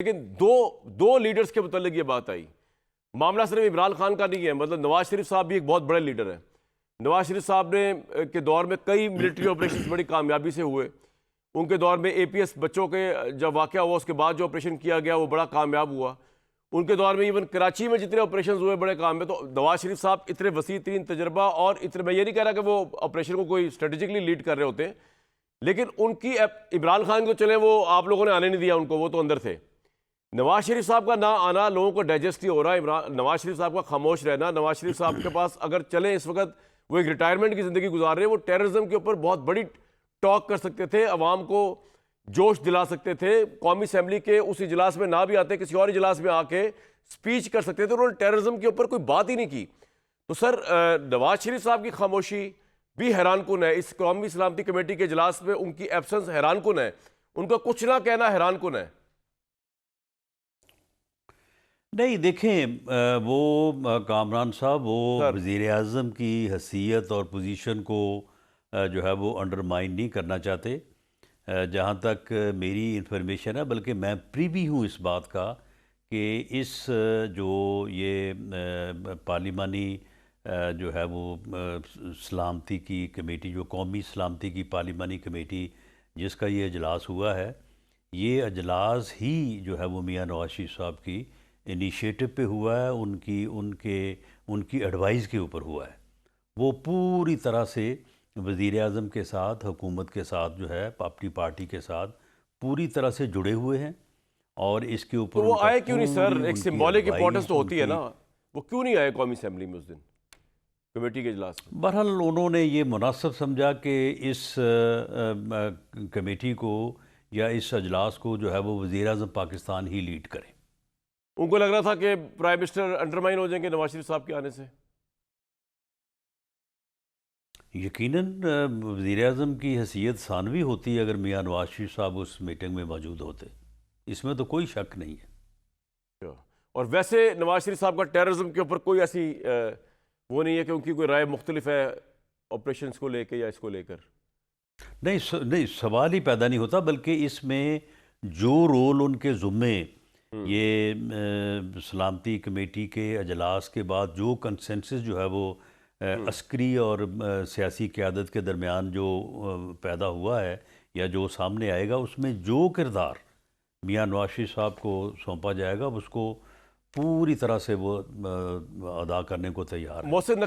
لیکن دو لیڈرز کے متعلق یہ بات آئی. معاملہ صرف عمران خان کا نہیں ہے. مطلب نواز شریف صاحب بھی ایک بہت بڑے لیڈر ہیں. نواز شریف صاحب نے کے دور میں کئی ملٹری آپریشنز بڑی کامیابی سے ہوئے. ان کے دور میں اے پی ایس بچوں کے جب واقعہ ہوا اس کے بعد جو آپریشن کیا گیا وہ بڑا کامیاب ہوا. ان کے دور میں ایون کراچی میں جتنے آپریشنز ہوئے بڑے کامیاب. تو نواز شریف صاحب اتنے وسیع ترین تجربہ اور اتنے، میں یہ نہیں کہہ رہا کہ وہ آپریشن کو کوئی اسٹریٹجکلی لیڈ کر رہے ہوتے ہیں، لیکن ان کی عمران خان کو چلے وہ آپ لوگوں نے آنے نہیں دیا ان کو، وہ تو اندر تھے. نواز شریف صاحب کا نہ آنا لوگوں کو ڈائجسٹ ہی ہو رہا ہے. نواز شریف صاحب کا خاموش رہنا. نواز شریف صاحب کے پاس اگر چلیں اس وقت وہ ایک ریٹائرمنٹ کی زندگی گزار رہے ہیں، وہ ٹیررزم کے اوپر بہت بڑی ٹاک کر سکتے تھے، عوام کو جوش دلا سکتے تھے. قومی اسمبلی کے اس اجلاس میں نہ بھی آتے، کسی اور اجلاس میں آ کے سپیچ کر سکتے تھے. انہوں نے ٹیررزم کے اوپر کوئی بات ہی نہیں کی. تو سر نواز شریف صاحب کی خاموشی بھی حیران کن ہے. اس قومی سلامتی کمیٹی کے اجلاس میں ان کی ایبسنس حیران کن ہے. ان کا کچھ نہ کہنا حیران کن ہے. نہیں دیکھیں، وہ کامران صاحب وہ وزیر اعظم کی حیثیت اور پوزیشن کو جو ہے وہ انڈرمائن نہیں کرنا چاہتے. جہاں تک میری انفارمیشن ہے، بلکہ میں پریوی ہوں اس بات کا کہ اس جو یہ پارلیمانی جو ہے وہ سلامتی کی کمیٹی، جو قومی سلامتی کی پارلیمانی کمیٹی جس کا یہ اجلاس ہوا ہے، یہ اجلاس ہی جو ہے وہ میاں نواز شریف صاحب کی انیشیٹو پہ ہوا ہے، ان کی ایڈوائز کے اوپر ہوا ہے. وہ پوری طرح سے وزیر اعظم کے ساتھ، حکومت کے ساتھ جو ہے اپنی پارٹی کے ساتھ پوری طرح سے جڑے ہوئے ہیں. اور اس کے اوپر وہ آئے کیوں نہیں سر؟ ایک سمبولک امپورٹنس تو ہوتی ہے نا. وہ کیوں نہیں آئے قومی اسمبلی میں اس دن کمیٹی کے اجلاس میں؟ بہرحال انہوں نے یہ مناسب سمجھا کہ اس کمیٹی کو یا اس اجلاس کو جو ہے وہ وزیر اعظم پاکستان ہی لیڈ کریں. ان کو لگ رہا تھا کہ پرائم منسٹر انڈرمائن ہو جائیں گے نواز شریف صاحب کے آنے سے. یقیناً وزیر اعظم کی حیثیت ثانوی ہوتی ہے اگر میاں نواز شریف صاحب اس میٹنگ میں موجود ہوتے. اس میں تو کوئی شک نہیں ہے. اور ویسے نواز شریف صاحب کا ٹیررزم کے اوپر کوئی ایسی وہ نہیں ہے کہ ان کی کوئی رائے مختلف ہے آپریشنز کو لے کے یا اس کو لے کر؟ نہیں، سوال ہی پیدا نہیں ہوتا. بلکہ اس میں جو رول ان کے ذمے یہ سلامتی کمیٹی کے اجلاس کے بعد جو کنسنسس جو ہے وہ عسکری اور سیاسی قیادت کے درمیان جو پیدا ہوا ہے یا جو سامنے آئے گا، اس میں جو کردار میاں نواز شریف صاحب کو سونپا جائے گا اس کو پوری طرح سے وہ ادا کرنے کو تیار ہے. محسن نقوی